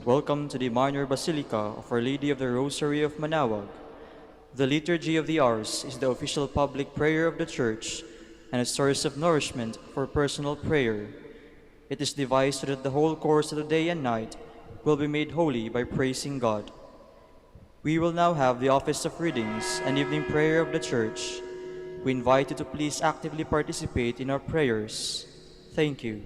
Welcome to the Minor Basilica of Our Lady of the Rosary of Manaoag. The Liturgy of the Hours is the official public prayer of the Church and a source of nourishment for personal prayer. It is devised so that the whole course of the day and night will be made holy by praising God. We will now have the office of readings and evening prayer of the Church. We invite you to please actively participate in our prayers. Thank you.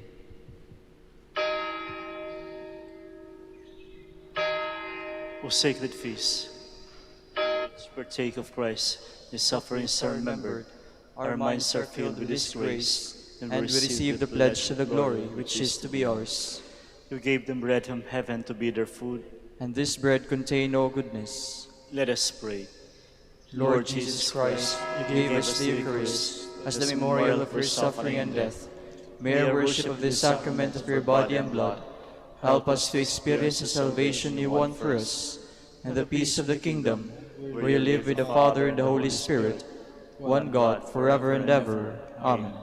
O sacred feast, to partake of Christ, His sufferings are remembered, our minds are filled with His grace, and we receive the pledge to the glory which is to be ours. You gave them bread from heaven to be their food, and this bread contained no goodness. Let us pray. Lord Jesus Christ, you gave us the Eucharist as the memorial of your suffering and death. May our worship of this sacrament of your body and blood help us to experience the salvation you won for us, and the peace of the kingdom, where you live with the Father and the Holy Spirit, one God, forever and ever. Amen.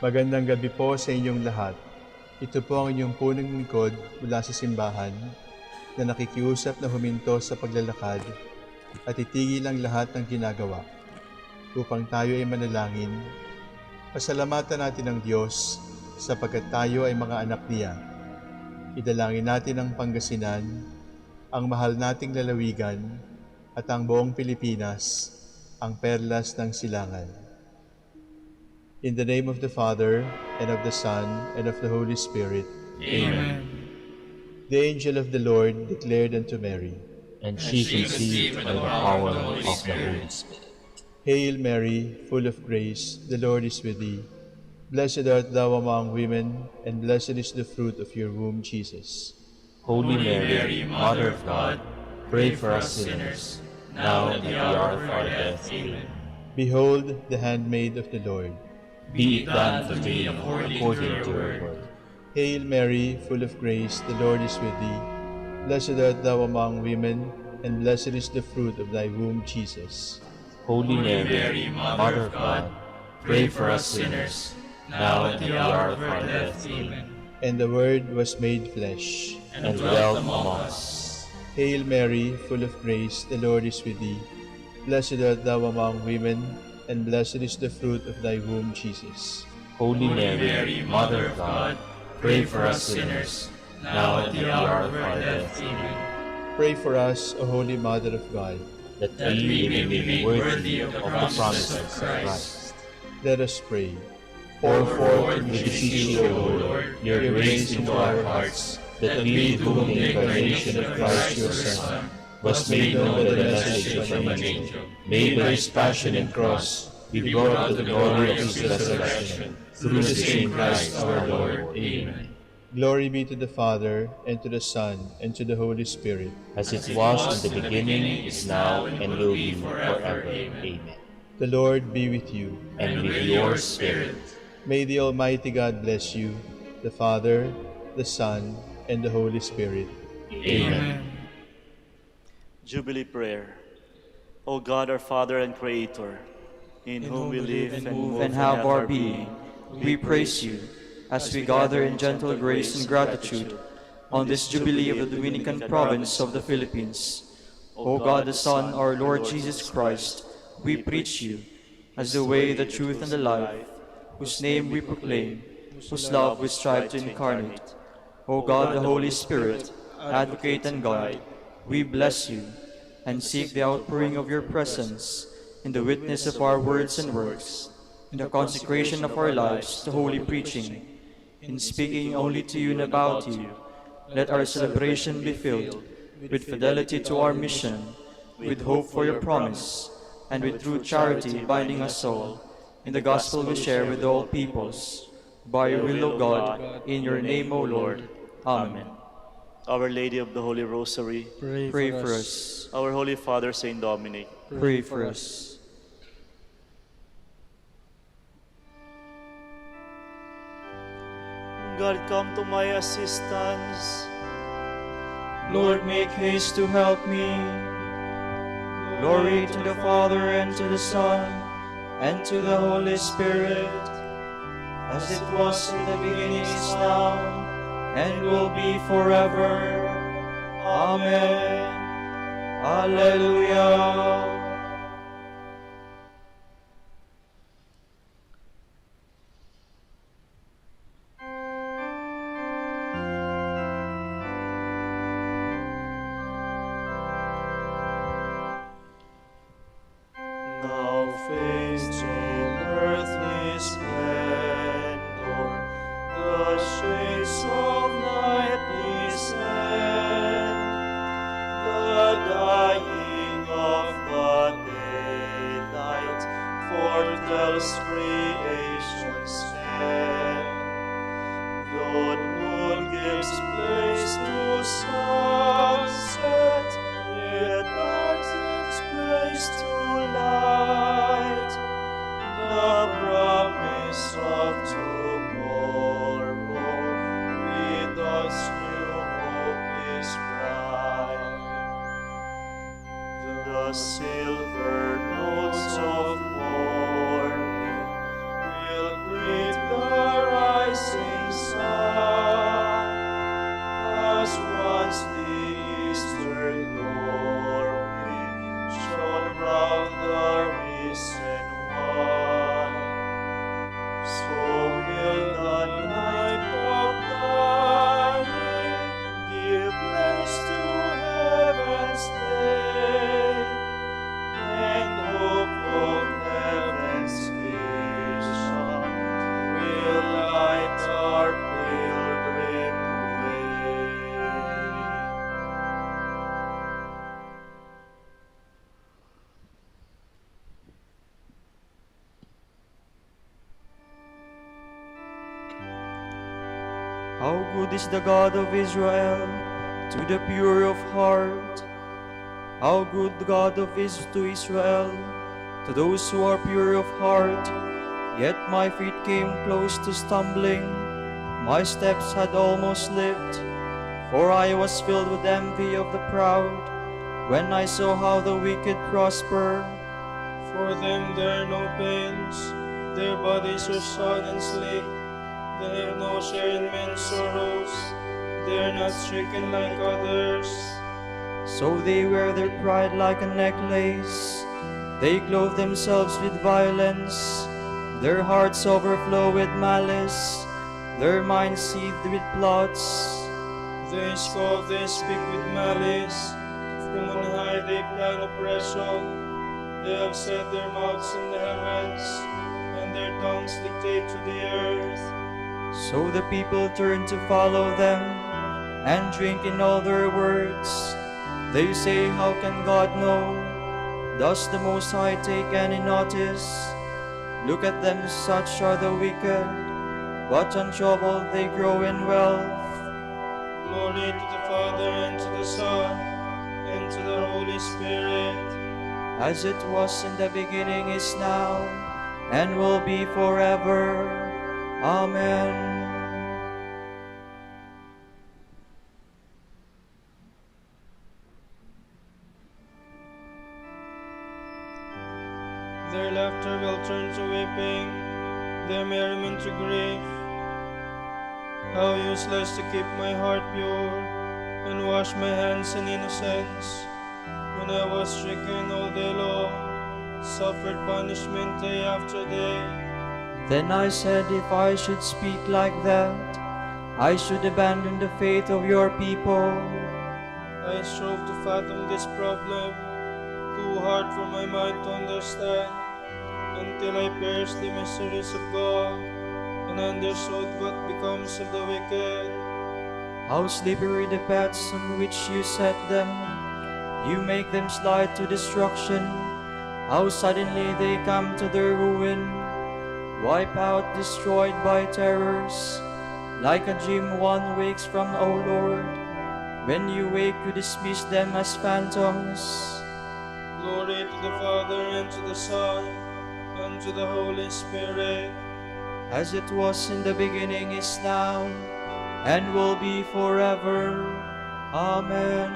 Magandang gabi po sa inyong lahat. Ito po ang inyong punong lingkod mula sa simbahan na nakikiusap na huminto sa paglalakad at itigil ang lahat ng ginagawa upang tayo ay manalangin. Pasalamatan natin ang Diyos sapagkat tayo ay mga anak niya. Idalangin natin ang Pangasinan, ang mahal nating lalawigan at ang buong Pilipinas, ang perlas ng silangan. In the name of the Father, and of the Son, and of the Holy Spirit. Amen. The angel of the Lord declared unto Mary, And she conceived by the power of the Holy Spirit. Hail Mary, full of grace, the Lord is with thee. Blessed art thou among women, and blessed is the fruit of your womb, Jesus. Holy Mary, Mother of God, pray for us sinners, now and at the hour of our death. Amen. Behold the handmaid of the Lord. Be it done to me according to your word. Hail Mary, full of grace, the Lord is with thee. Blessed art thou among women, and blessed is the fruit of thy womb, Jesus. Holy Mary, Mother of God, pray for us sinners, now and at the hour of our death. Amen. And the Word was made flesh, and dwelt among us. Hail Mary, full of grace, the Lord is with thee. Blessed art thou among women, and blessed is the fruit of thy womb, Jesus. Holy Mary, Mother of God, pray for us sinners, now and at the hour of our death. Amen. Pray for us, O Holy Mother of God, that we may be made worthy of the promises of Christ. Let us pray. Pour forth, we beseech you, O Lord, your grace into our hearts, that we, through the incarnation of Christ your Son, was made known by the message of an angel, may by his passion and cross be brought to the glory of his resurrection, through the same Christ our Lord. Amen. Glory be to the Father, and to the Son, and to the Holy Spirit. As it was in the beginning, is now, and will be forever. Amen. The Lord be with you. And with your spirit. May the Almighty God bless you, the Father, the Son, and the Holy Spirit. Amen. Jubilee Prayer. O God, our Father and Creator, in whom we live and move and have our being, we praise you as we gather in gentle grace and gratitude on this Jubilee of the Dominican province of the Philippines. O God, the Son, our Lord Jesus Christ, we preach you as the way, the truth, and the life, whose name we proclaim, whose love we strive to incarnate. O God, the Holy Spirit, advocate and guide, we bless you and seek the outpouring of your presence in the witness of our words and works, in the consecration of our lives to holy preaching, in speaking only to you and about you. Let our celebration be filled with fidelity to our mission, with hope for your promise, and with true charity binding us all in the gospel we share with all peoples. By your will, O God, in your name, O Lord. Amen. Our Lady of the Holy Rosary, Pray for us. our Holy Father, Saint Dominic, Pray for us. God, come to my assistance. Lord, make haste to help me. Glory to the Father, and to the Son, and to the Holy Spirit, as it was in the beginning, is now, and will be forever. Amen. Alleluia. Thou faced in earthly splendor, the shades of night descend, the dying of the daylight foretells creation's end. Though noon gives place to sunset, yet night gives place to light. The promise of tomorrow with us new hope is bright. The silver notes of morning will greet the rising sun, as once the eastern glory shone round the risen one. So will the night of dying give place to heaven's day, and hope of heaven's vision will light our pilgrim way. How good is the God of Israel to the pure of heart. How good God is to Israel, to those who are pure of heart. Yet my feet came close to stumbling, my steps had almost slipped, for I was filled with envy of the proud, when I saw how the wicked prosper. For them there are no pains, their bodies are sound and sleek. They have no share in men's sorrows, they are not stricken like others. So they wear their pride like a necklace, they clothe themselves with violence, their hearts overflow with malice, their minds seethed with plots. They scoff, they speak with malice, from on high they plan oppression. They have set their mouths in the heavens, and their tongues dictate to the earth. So the people turn to follow them, and drink in all their words. They say, how can God know? Does the Most High take any notice? Look at them, such are the wicked, but untroubled they grow in wealth. Glory to the Father, and to the Son, and to the Holy Spirit. As it was in the beginning, is now, and will be forever. Amen. Their laughter will turn to weeping, their merriment to grief. How useless to keep my heart pure, and wash my hands in innocence. When I was stricken all day long, suffered punishment day after day. Then I said, if I should speak like that, I should abandon the faith of your people. I strove to fathom this problem, too hard for my mind to understand, until I pierced the mysteries of God, and understood what becomes of the wicked. How slippery the paths on which you set them. You make them slide to destruction. How suddenly they come to their ruin. Wipe out, destroyed by terrors. Like a dream one wakes from, O Lord. When you wake, you dismiss them as phantoms. Glory to the Father, and to the Son, and to the Holy Spirit. As it was in the beginning, is now, and will be forever. Amen.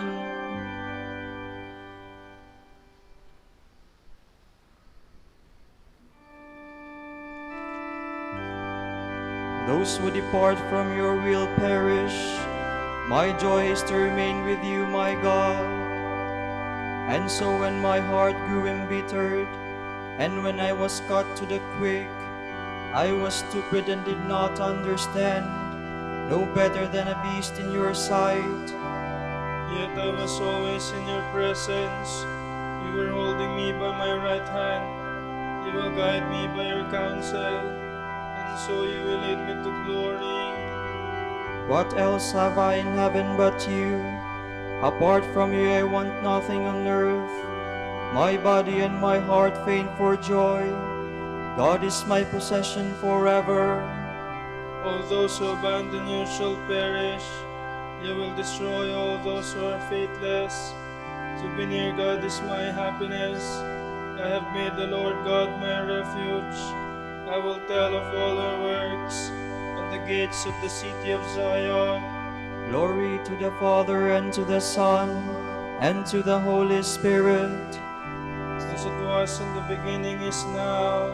Those who depart from your will perish. My joy is to remain with you, my God. And so when my heart grew embittered, and when I was cut to the quick, I was stupid and did not understand, no better than a beast in your sight. Yet I was always in your presence. You were holding me by my right hand. You will guide me by your counsel, and so you will lead me to glory. What else have I in heaven but you? Apart from you I want nothing on earth. My body and my heart faint for joy. God is my possession forever. All those who abandon you shall perish. You will destroy all those who are faithless. To be near God is my happiness. I have made the Lord God my refuge. I will tell of all her works at the gates of the city of Zion. Glory to the Father and to the Son and to the Holy Spirit. As it was in the beginning, is now,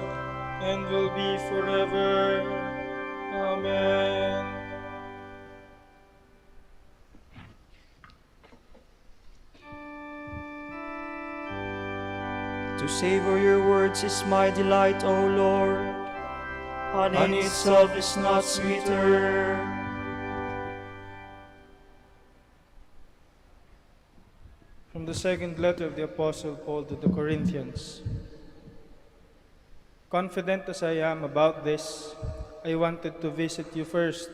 and will be forever. Amen. To savor your words is my delight, O Lord. Honey itself is not sweeter. From the second letter of the Apostle Paul to the Corinthians. Confident as I am about this, I wanted to visit you first,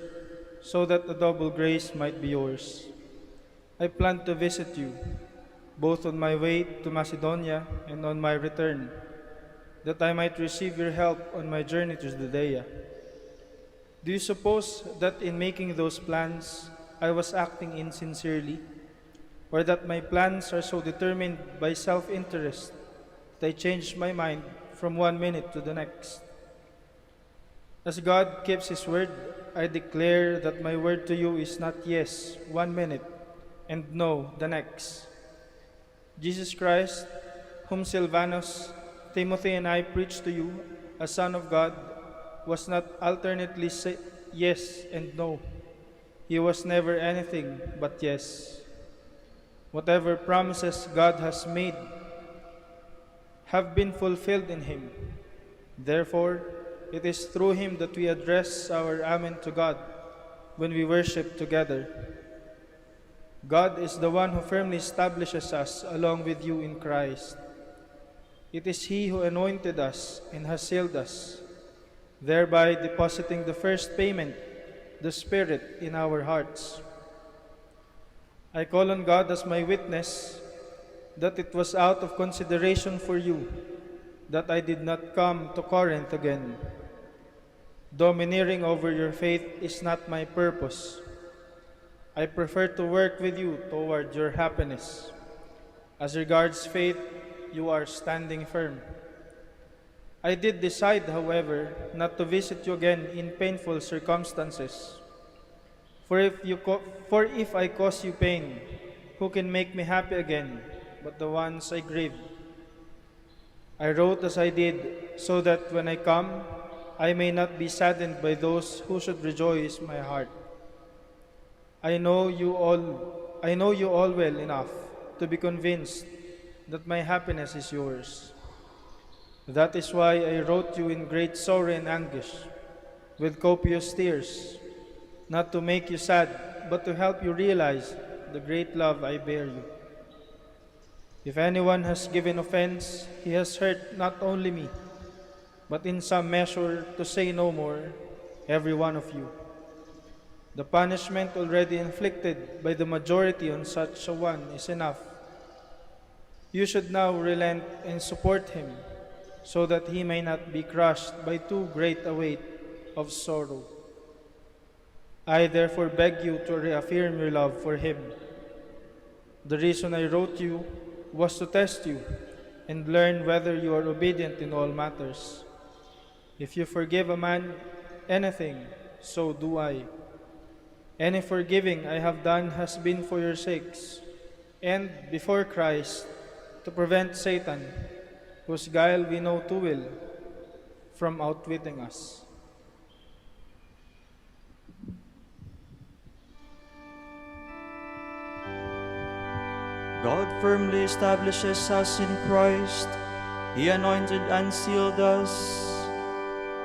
so that a double grace might be yours. I planned to visit you, both on my way to Macedonia and on my return, that I might receive your help on my journey to Judea. Do you suppose that in making those plans, I was acting insincerely? Or that my plans are so determined by self-interest that I changed my mind from 1 minute to the next? As God keeps His word, I declare that my word to you is not yes 1 minute and no the next. Jesus Christ, whom Silvanus, Timothy, and I preach to you, a Son of God, was not alternately yes and no. He was never anything but yes. Whatever promises God has made have been fulfilled in Him. Therefore, it is through Him that we address our Amen to God when we worship together. God is the one who firmly establishes us along with you in Christ. It is He who anointed us and has sealed us, thereby depositing the first payment, the Spirit, in our hearts. I call on God as my witness that it was out of consideration for you that I did not come to Corinth again. Domineering over your faith is not my purpose. I prefer to work with you toward your happiness. As regards faith, you are standing firm. I did decide, however, not to visit you again in painful circumstances. For if I cause you pain, who can make me happy again but the ones I grieve? I wrote as I did, so that when I come, I may not be saddened by those who should rejoice my heart. I know you all well enough to be convinced that my happiness is yours. That is why I wrote you in great sorrow and anguish, with copious tears, not to make you sad, but to help you realize the great love I bear you. If anyone has given offense, he has hurt not only me, but in some measure, to say no more, every one of you. The punishment already inflicted by the majority on such a one is enough. You should now relent and support him, so that he may not be crushed by too great a weight of sorrow. I therefore beg you to reaffirm your love for him. The reason I wrote you was to test you and learn whether you are obedient in all matters. If you forgive a man anything, so do I. Any forgiving I have done has been for your sakes, and before Christ, to prevent Satan, whose guile we know too well, from outwitting us. firmly establishes us in Christ. He anointed and sealed us.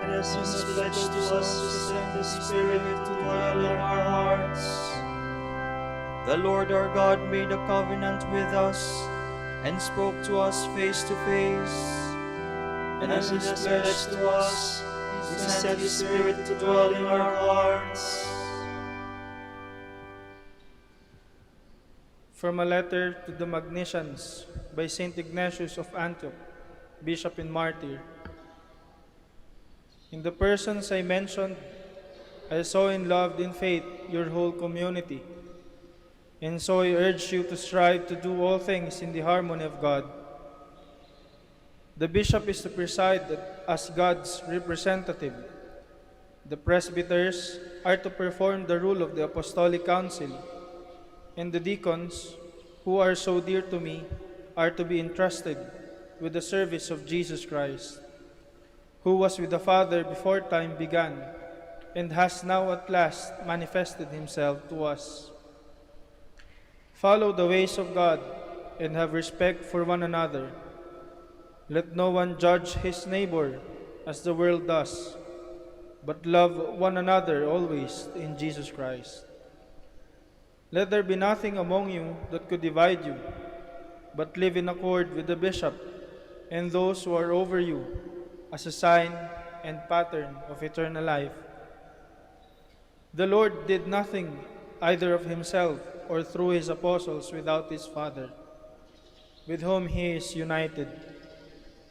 And as He has pledged to us to send the Spirit to dwell in our hearts. The Lord our God made a covenant with us and spoke to us face to face. And as He has pledged to us, He sent His Spirit to dwell in our hearts. From a letter to the Magnesians by Saint Ignatius of Antioch, Bishop and Martyr. In the persons I mentioned, I saw and loved in faith your whole community, and so I urge you to strive to do all things in the harmony of God. The bishop is to preside as God's representative. The presbyters are to perform the rule of the apostolic council, and the deacons, who are so dear to me, are to be entrusted with the service of Jesus Christ, who was with the Father before time began, and has now at last manifested Himself to us. Follow the ways of God, and have respect for one another. Let no one judge his neighbor as the world does, but love one another always in Jesus Christ. Let there be nothing among you that could divide you, but live in accord with the bishop and those who are over you, as a sign and pattern of eternal life. The Lord did nothing either of Himself or through His apostles without His Father, with whom He is united.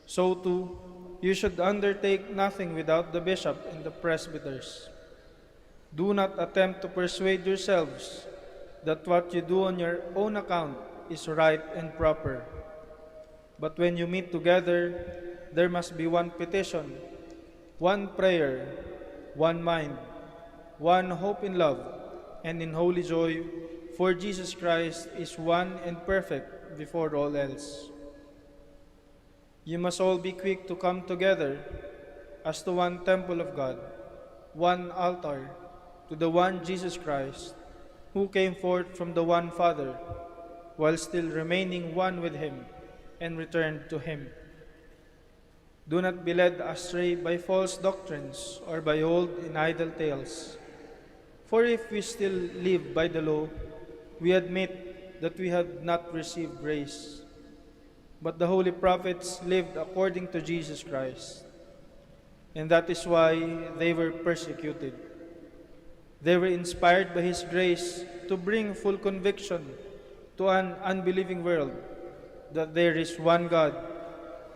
So too, you should undertake nothing without the bishop and the presbyters. Do not attempt to persuade yourselves that what you do on your own account is right and proper. But when you meet together, there must be one petition, one prayer, one mind, one hope in love, and in holy joy, for Jesus Christ is one and perfect before all else. You must all be quick to come together as to one temple of God, one altar, to the one Jesus Christ, who came forth from the one Father, while still remaining one with Him, and returned to Him. Do not be led astray by false doctrines or by old and idle tales. For if we still live by the law, we admit that we have not received grace. But the holy prophets lived according to Jesus Christ, and that is why they were persecuted. They were inspired by His grace to bring full conviction to an unbelieving world that there is one God,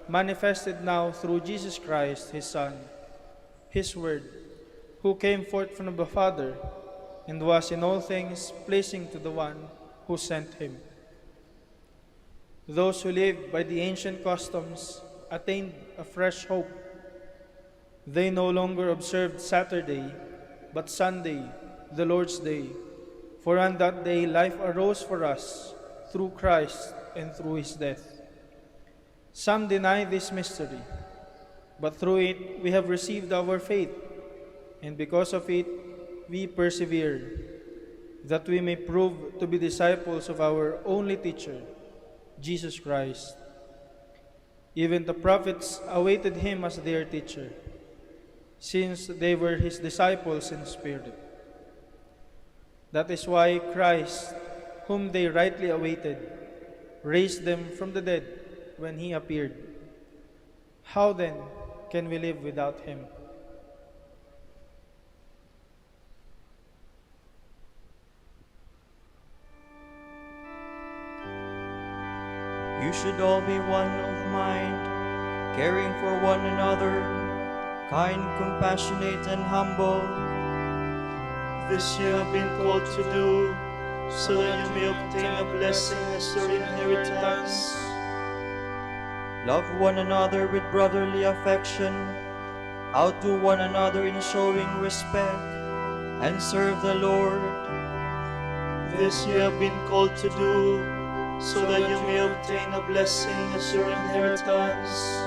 manifested now through Jesus Christ, His Son, His Word, who came forth from the Father and was in all things pleasing to the one who sent Him. Those who lived by the ancient customs attained a fresh hope. They no longer observed Saturday, but Sunday, the Lord's Day. For on that day life arose for us through Christ and through His death. Some deny this mystery, but through it we have received our faith, and because of it we persevere, that we may prove to be disciples of our only teacher, Jesus Christ. Even the prophets awaited Him as their teacher, since they were His disciples in spirit. That is why Christ, whom they rightly awaited, raised them from the dead when He appeared. How then can we live without Him? You should all be one of mind, caring for one another, kind, compassionate, and humble. This you have been called to do, so that you may obtain a blessing as your inheritance. Love one another with brotherly affection, outdo one another in showing respect, and serve the Lord. This you have been called to do, so that you may obtain a blessing as your inheritance.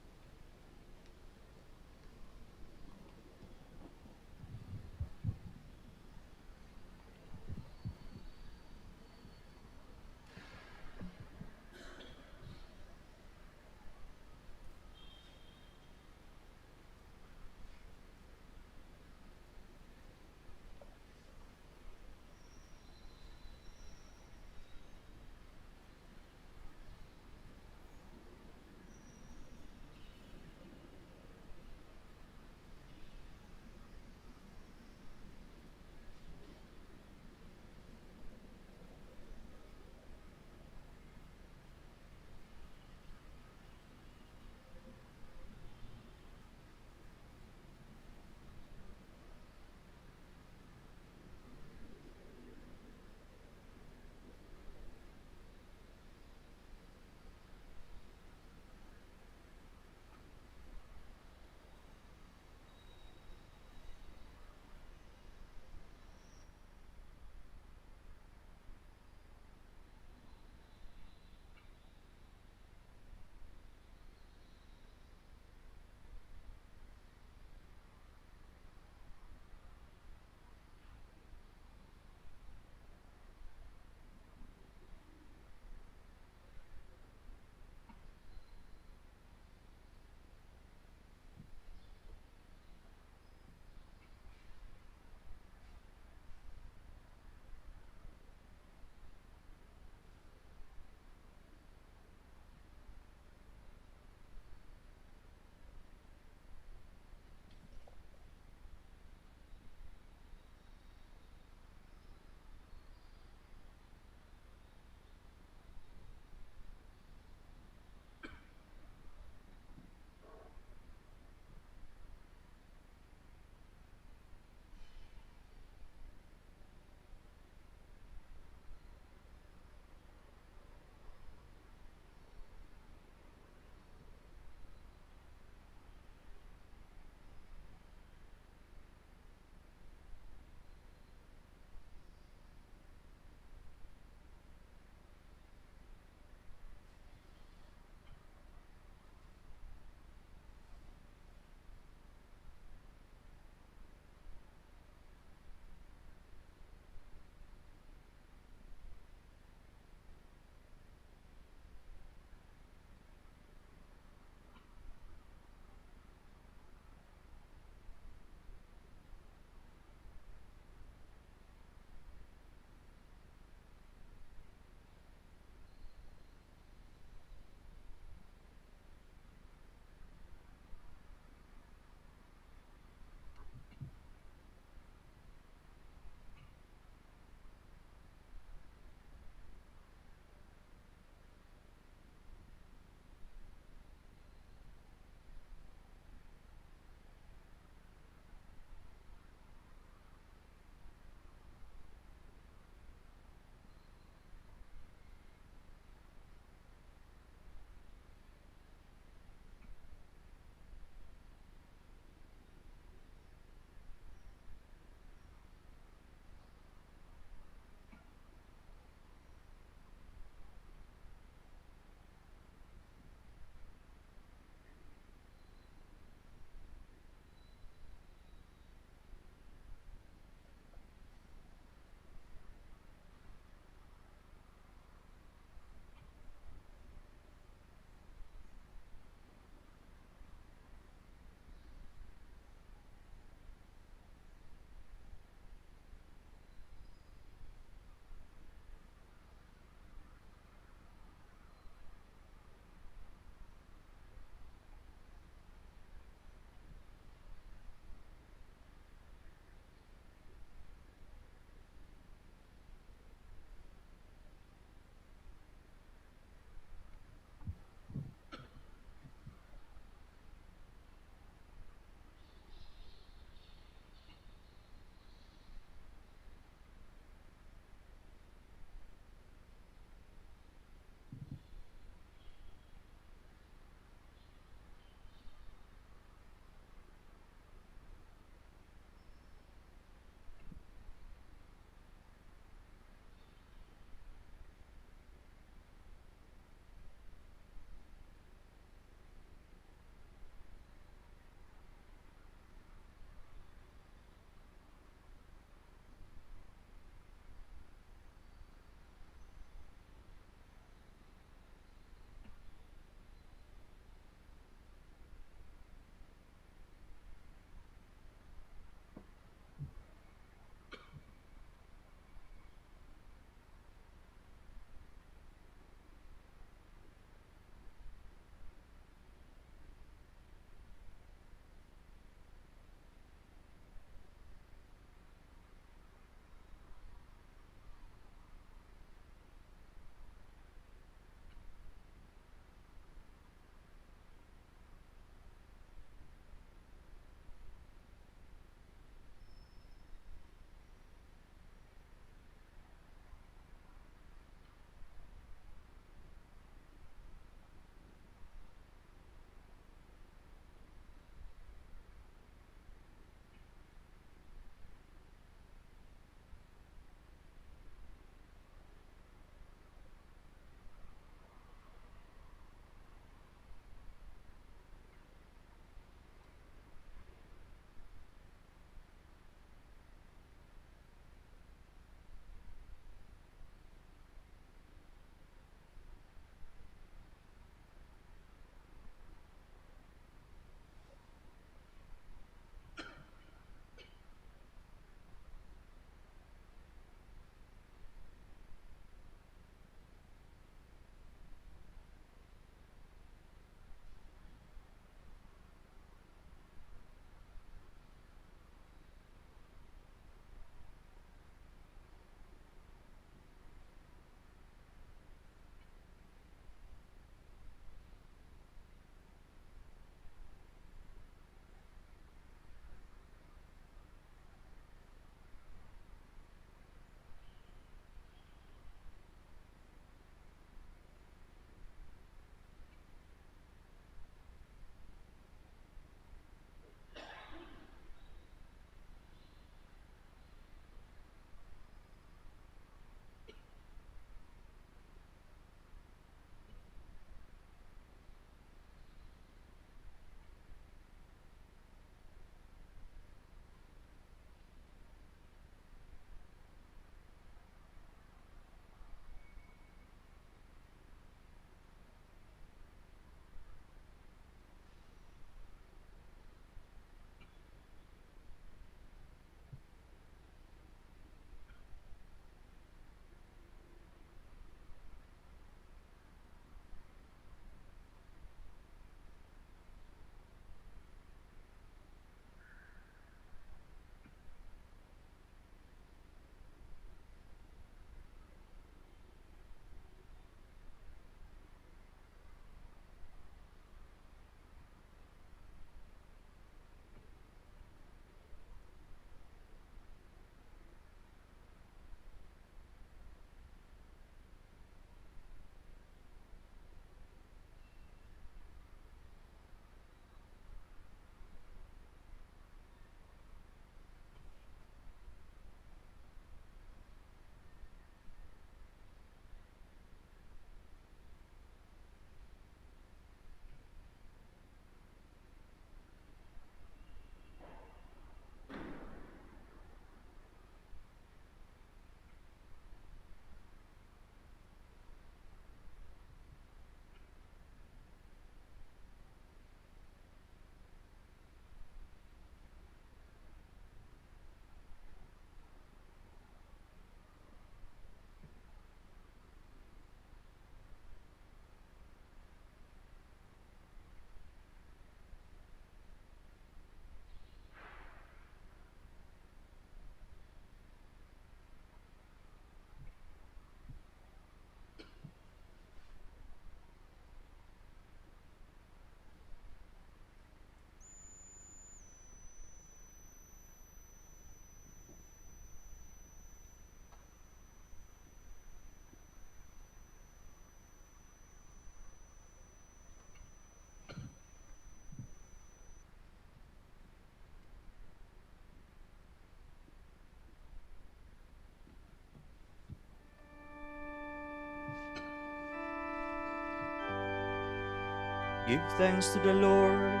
Give thanks to the Lord,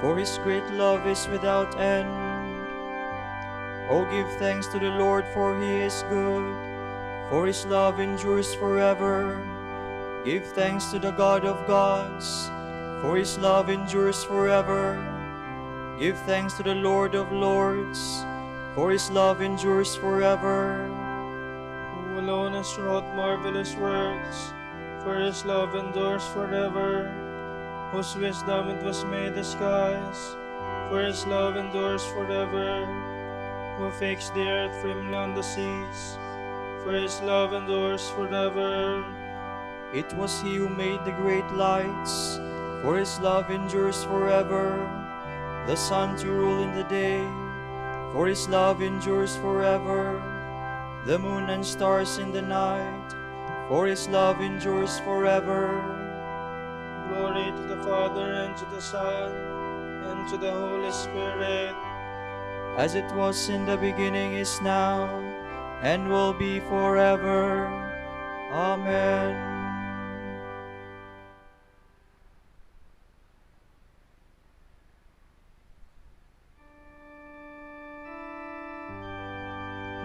for his great love is without end. Oh, give thanks to the Lord, for he is good, for his love endures forever. Give thanks to the God of gods, for his love endures forever. Give thanks to the Lord of lords, for his love endures forever. Who alone has wrought marvelous works, for his love endures forever. Whose wisdom it was made the skies, for his love endures forever. Who fixed the earth firmly on the seas, for his love endures forever. It was he who made the great lights, for his love endures forever. The sun to rule in the day, for his love endures forever. The moon and stars in the night, for his love endures forever. Glory to the Father, and to the Son, and to the Holy Spirit, As it was in the beginning, is now, and will be forever. Amen.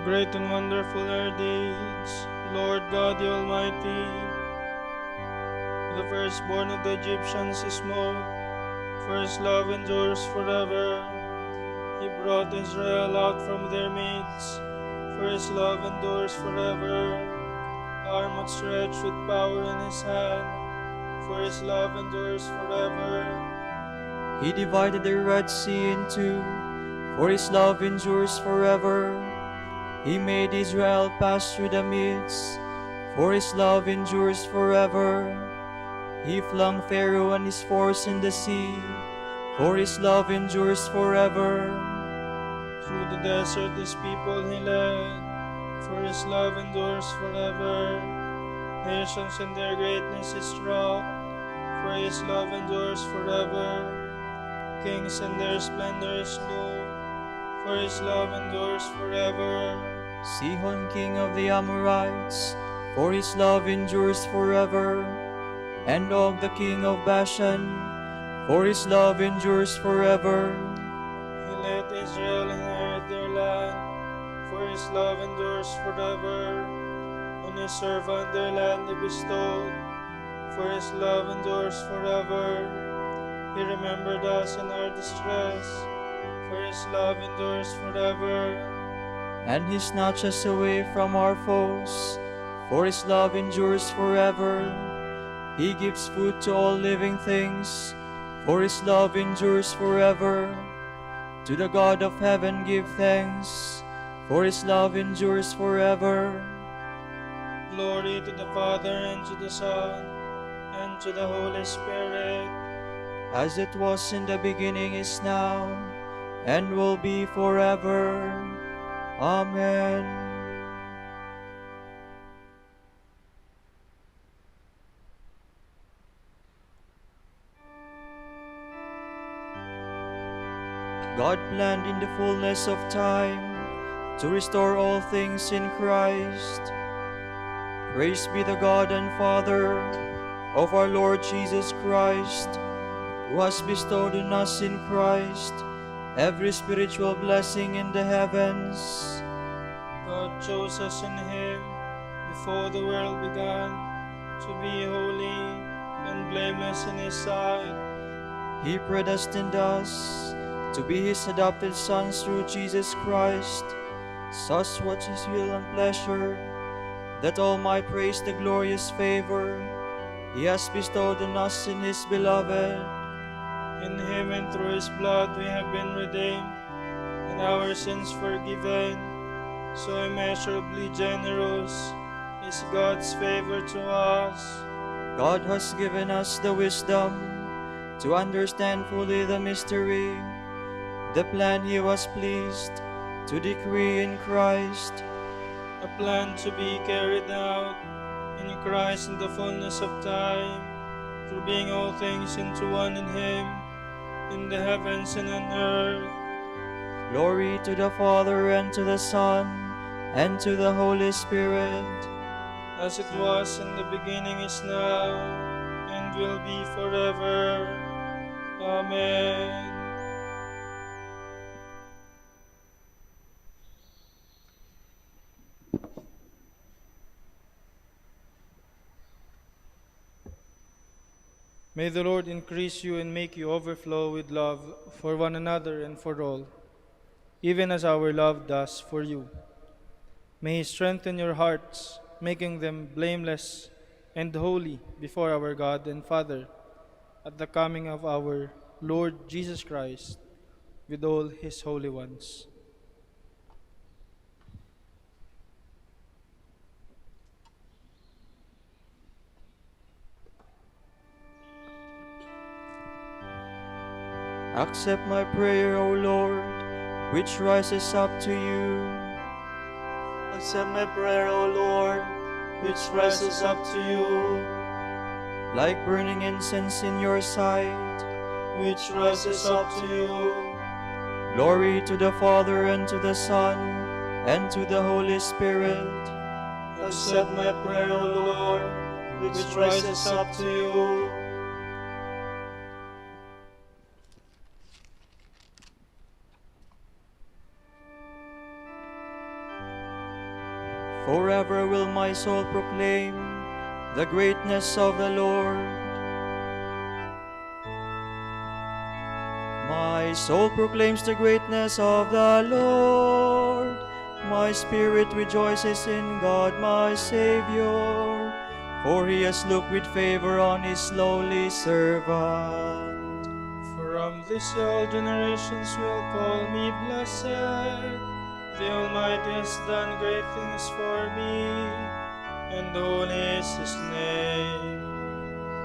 great and wonderful are your deeds, Lord God the Almighty. The firstborn of the Egyptians is smote, for his love endures forever. He brought Israel out from their midst, for his love endures forever. Arm outstretched with power in his hand, for his love endures forever. He divided the Red Sea in two, for his love endures forever. He made Israel pass through the midst, for his love endures forever. He flung Pharaoh and his force in the sea, for his love endures forever. Through the desert his people he led, for his love endures forever. Nations in their greatness he struck, for his love endures forever. Kings in their splendor he slew, for his love endures forever. Sihon, king of the Amorites, for his love endures forever. And Og, the king of Bashan, for his love endures forever. He let Israel inherit their land, for his love endures forever. On his servant their land he bestowed, for his love endures forever. He remembered us in our distress, for his love endures forever. And he snatched us away from our foes, for his love endures forever. He gives food to all living things, for his love endures forever. To the God of heaven give thanks, for his love endures forever. Glory to the Father, and to the Son, and to the Holy Spirit, As it was in the beginning, is now, and will be forever. Amen. God planned in the fullness of time to restore all things in Christ. Praise be the God and Father of our Lord Jesus Christ, who has bestowed on us in Christ every spiritual blessing in the heavens. God chose us in him before the world began to be holy and blameless in his sight. He predestined us to be his adopted sons through Jesus Christ, such was his will and pleasure, that all might praise the glorious favor he has bestowed on us in his beloved. In him and through his blood we have been redeemed, and our sins forgiven. So immeasurably generous is God's favor to us. God has given us the wisdom to understand fully the mystery, the plan he was pleased to decree in Christ. A plan to be carried out in Christ in the fullness of time, through being all things into one in him, in the heavens and on earth. Glory to the Father, and to the Son, and to the Holy Spirit, As it was in the beginning, is now, and and will be forever. Amen. May the Lord increase you and make you overflow with love for one another and for all, even as our love does for you. May He strengthen your hearts, making them blameless and holy before our God and Father at the coming of our Lord Jesus Christ with all His holy ones. Accept my prayer, O Lord, which rises up to you. Accept my prayer, O Lord, which rises up to you, Like burning incense in your sight. Which rises up to you. Glory to the Father, and to the Son, and to the Holy Spirit. Accept my prayer, O Lord, which rises up to you. Forever will my soul proclaim the greatness of the Lord. My soul proclaims the greatness of the Lord. My spirit rejoices in God my Savior, for He has looked with favor on His lowly servant. From this all generations will call me blessed. The Almighty has done great things for me, and holy is His name.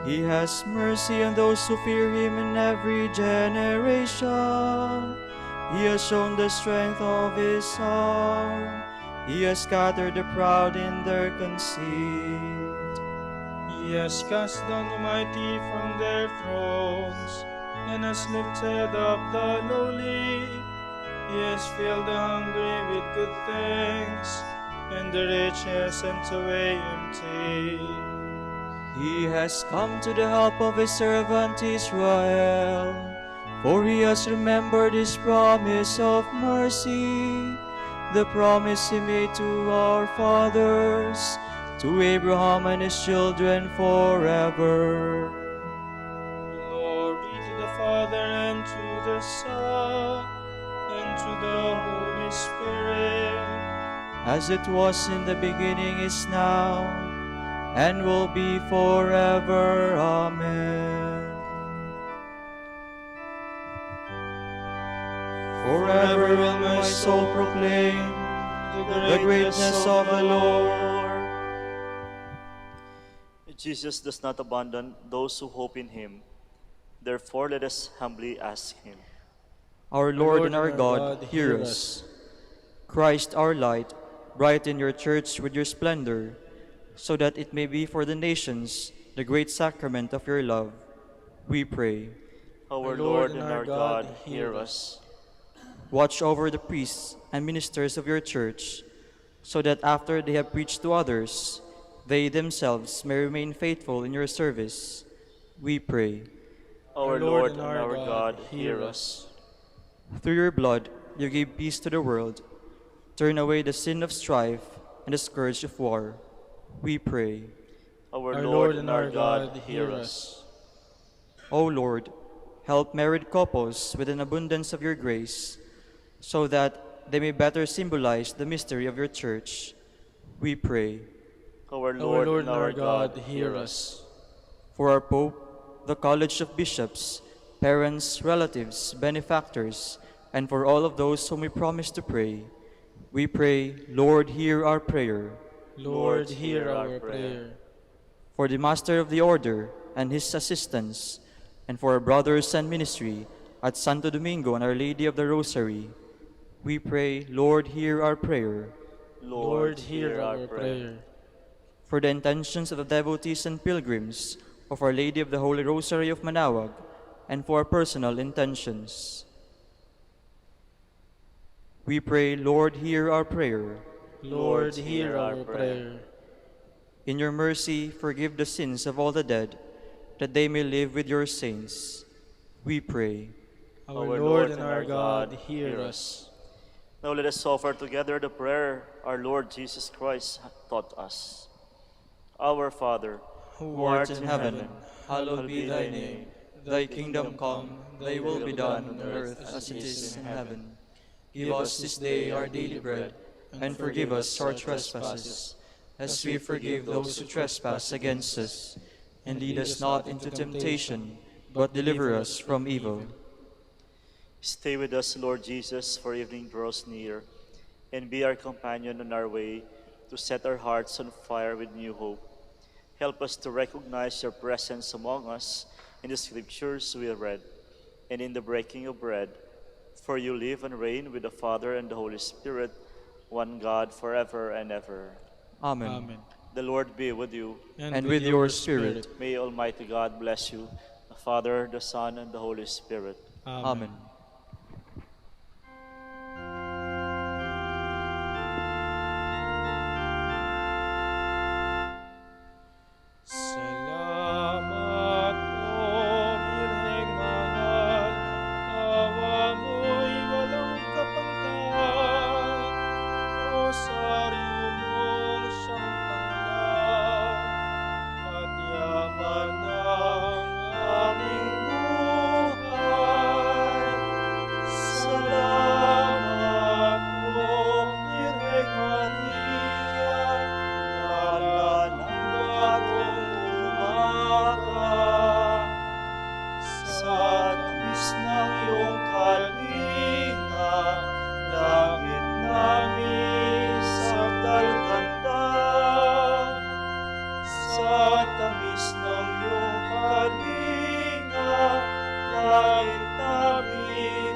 He has mercy on those who fear Him in every generation. He has shown the strength of His arm. He has scattered the proud in their conceit. He has cast down the mighty from their thrones, and has lifted up the lowly. He has filled the hungry with good things, and the rich He has sent away empty. He has come to the help of His servant Israel, for He has remembered His promise of mercy, the promise He made to our fathers, to Abraham and his children forever. Glory to the Father, and to the Son, and to the Holy Spirit, As it was in the beginning, is now, and will be forever. Amen. Forever will my soul proclaim the greatness of the Lord. Jesus does not abandon those who hope in Him. Therefore, let us humbly ask Him. Our Lord and our God, hear us. Christ, our light, brighten your church with your splendor, so that it may be for the nations the great sacrament of your love. We pray. Our Lord and our God, hear us. Watch over the priests and ministers of your church, so that after they have preached to others, they themselves may remain faithful in your service. We pray. Our Lord and our God, hear us. Through your blood, you gave peace to the world. Turn away the sin of strife and the scourge of war. We pray. Our Lord and our God, hear us. O Lord, help married couples with an abundance of your grace, so that they may better symbolize the mystery of your church. We pray. Our Lord and our God, hear us. For our Pope, the College of Bishops, parents, relatives, benefactors, and for all of those whom we promise to pray, we pray, Lord, hear our prayer. Lord, hear our prayer. For the Master of the Order and his assistants, and for our brothers and ministry at Santo Domingo and Our Lady of the Rosary, we pray, Lord, hear our prayer. Lord, hear our prayer. For the intentions of the devotees and pilgrims of Our Lady of the Holy Rosary of Manaoag, and for our personal intentions, we pray, Lord, hear our prayer. Lord, hear our prayer. In your mercy, forgive the sins of all the dead, that they may live with your saints. We pray. Our Lord and our God, hear us. Now let us offer together the prayer our Lord Jesus Christ taught us. Our Father, Who art in heaven, hallowed be thy name. Thy kingdom come, thy will be done on earth as it is in heaven. Give us this day our daily bread, and forgive us our trespasses, as we forgive those who trespass against us. And lead us not into temptation, but deliver us from evil. stay with us, Lord Jesus, for evening draws near, and be our companion on our way to set our hearts on fire with new hope. Help us to recognize your presence among us in the scriptures we have read and in the breaking of bread. For you live and reign with the Father and the Holy Spirit, one God, forever and ever. Amen. Amen. The Lord be with you. And with your spirit. May Almighty God bless you, the Father, the Son, and the Holy Spirit. Amen. Salamat, O Birheng mahal, awa mo'y walang kapantay. Rosaryo mong siyang tanglaw, at yaman ng aming buhay. Salamat, O Birheng Maria, ngala ng bagong umaga. Sa tamis ng iyong kalinga, langit namin sakdal ganda. Sa tamis ng iyong kalinga, langit namin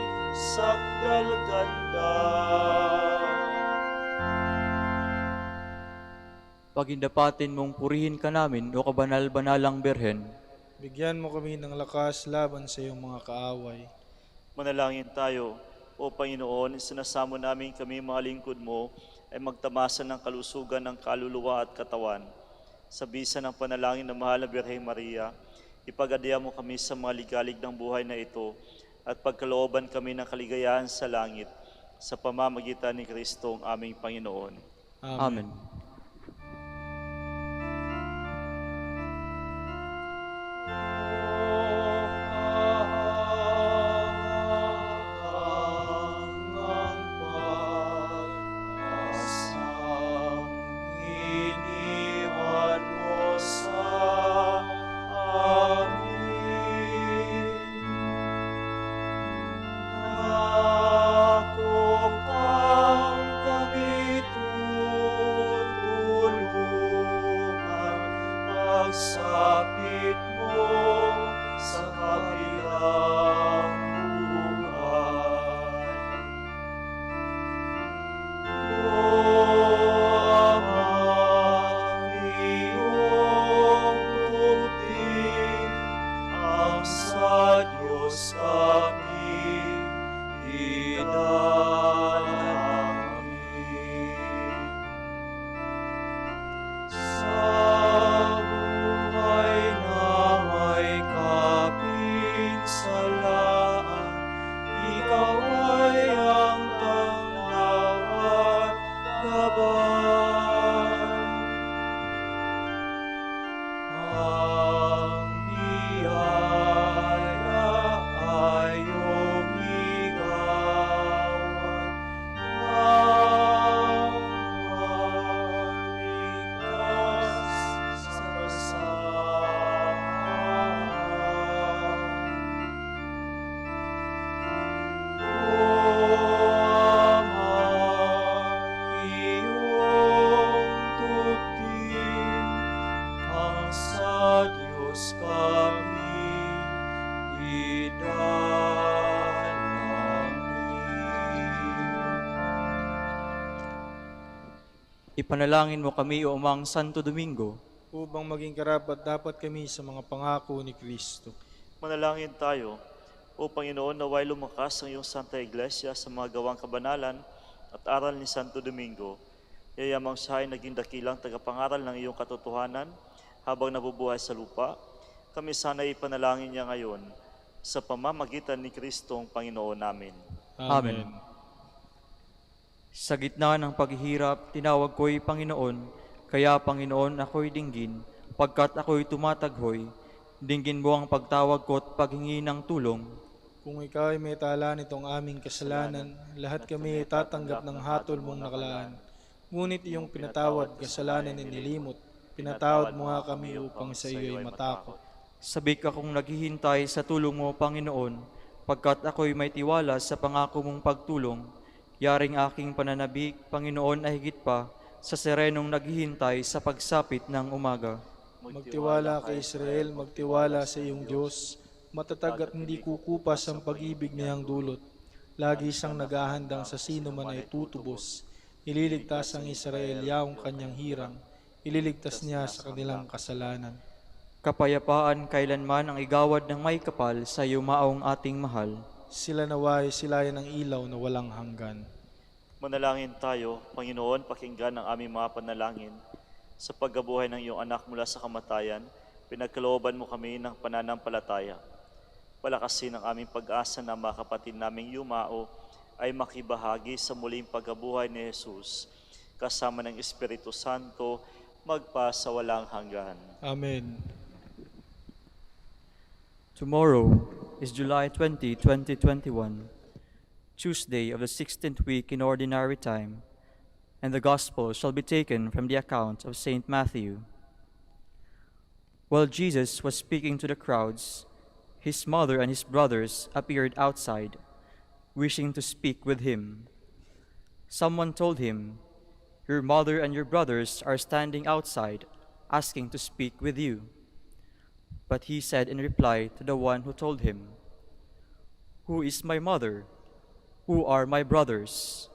sakdal ganda. Pagindapatin mong purihin ka namin, o kabanal-banalang Berhen. Bigyan mo kami ng lakas laban sa iyong mga kaaway. Manalangin tayo, O Panginoon, sinasamo namin kami mga lingkod mo ay magtamasan ng kalusugan ng kaluluwa at katawan. Sa bisa ng panalangin ng mahal na Birheng Maria, ipag-adya mo kami sa mga ligalig ng buhay na ito at pagkalooban kami ng kaligayahan sa langit sa pamamagitan ni Kristo ang aming Panginoon. Amen. Pagsapit mo sa kabilang buhay. Amang iyong tubig, ang sa Diyos kami idalangin. Sa buhay na may kapinsalaan, ikaw ay ang tanglaw at gabay. Ang biyaya ay iyong igawan ng maligtas sa kasamaan. Amang iyong tubig, ang sa Diyos kami idalangin. Ipanalangin mo kami, O Amang Santo Domingo, Upang maging karapat-dapat kami sa mga pangako ni Kristo. Manalangin tayo, O Panginoon, naway lumakas ang iyong Santa Iglesia sa mga gawang kabanalan at aral ni Santo Domingo. Yayamang siya ay naging dakilang tagapangaral ng iyong katotohanan habang nabubuhay sa lupa, Kami sana'y ipanalangin niya ngayon sa pamamagitan ni Kristong Panginoon namin. Amen. Sa gitna ng paghihirap, tinawag ko'y Panginoon, kaya Panginoon ako'y dinggin, pagkat ako'y tumataghoy, dinggin mo ang pagtawag ko at paghingi ng tulong. Kung ikaw ay may tala nitong aming kasalanan, lahat kami ay tatanggap ng hatol mong nakalaan. Ngunit iyong pinatawad kasalanan inilimot, pinatawad mo nga kami upang sa iyo ay matakot. Sabik akong naghihintay sa tulong mo, Panginoon, pagkat ako'y may tiwala sa pangako mong pagtulong. Yaring aking pananabik, Panginoon, ay higit pa sa serenong naghihintay sa pagsapit ng umaga. Magtiwala kay Israel, magtiwala sa iyong Diyos, matatag at hindi kukupas ang pag-ibig niyang dulot. Lagi siyang naghahandang sa sino man ay tutubos. Ililigtas ang Israel yaong kanyang hirang, ililigtas niya sa kanilang kasalanan. Kapayapaan kailanman ang igawad ng may kapal sa yumaong ating mahal. Sila naway silayan ng ilaw na walang hanggan. Manalangin tayo, Panginoon, pakinggan ang aming mga panalangin. Sa pagkabuhay ng iyong anak mula sa kamatayan, pinagkalooban mo kami ng pananampalataya. Palakasin ang aming pag-asa na mga kapatid naming yumao ay makibahagi sa muling pagkabuhay ni Jesus, kasama ng Espiritu Santo, magpa sa walang hanggan. Amen. Tomorrow is July 20, 2021, Tuesday of the 16th week in Ordinary Time, and the Gospel shall be taken from the account of St. Matthew. While Jesus was speaking to the crowds, his mother and his brothers appeared outside, wishing to speak with him. Someone told him, "Your mother and your brothers are standing outside, asking to speak with you." But he said in reply to the one who told him, "Who is my mother? Who are my brothers?"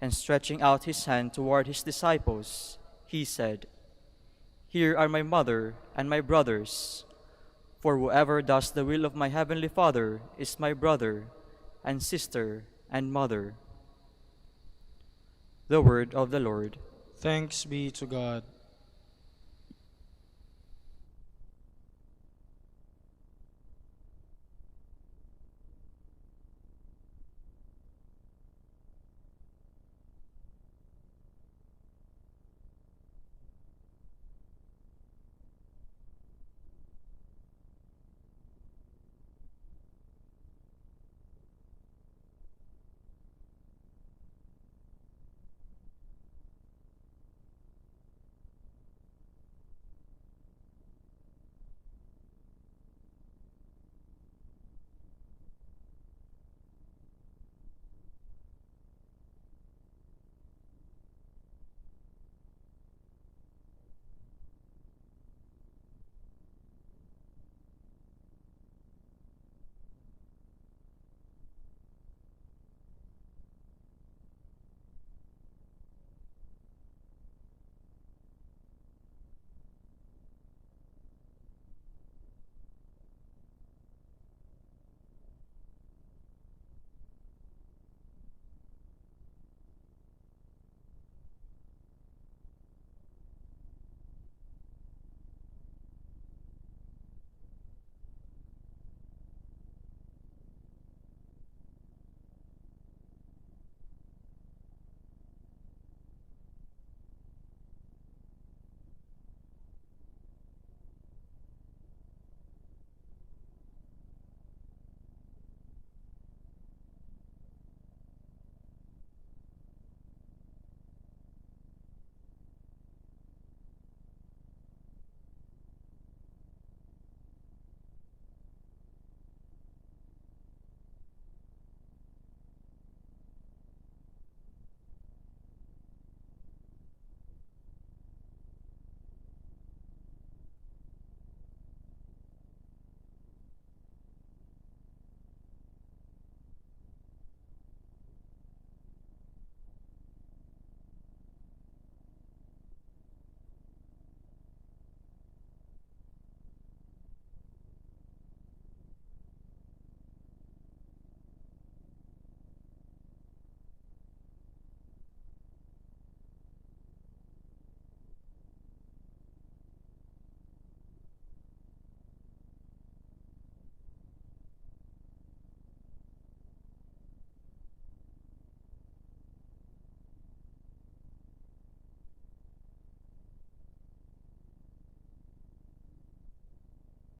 And stretching out his hand toward his disciples, he said, "Here are my mother and my brothers. For whoever does the will of my heavenly Father is my brother and sister and mother." The word of the Lord. Thanks be to God.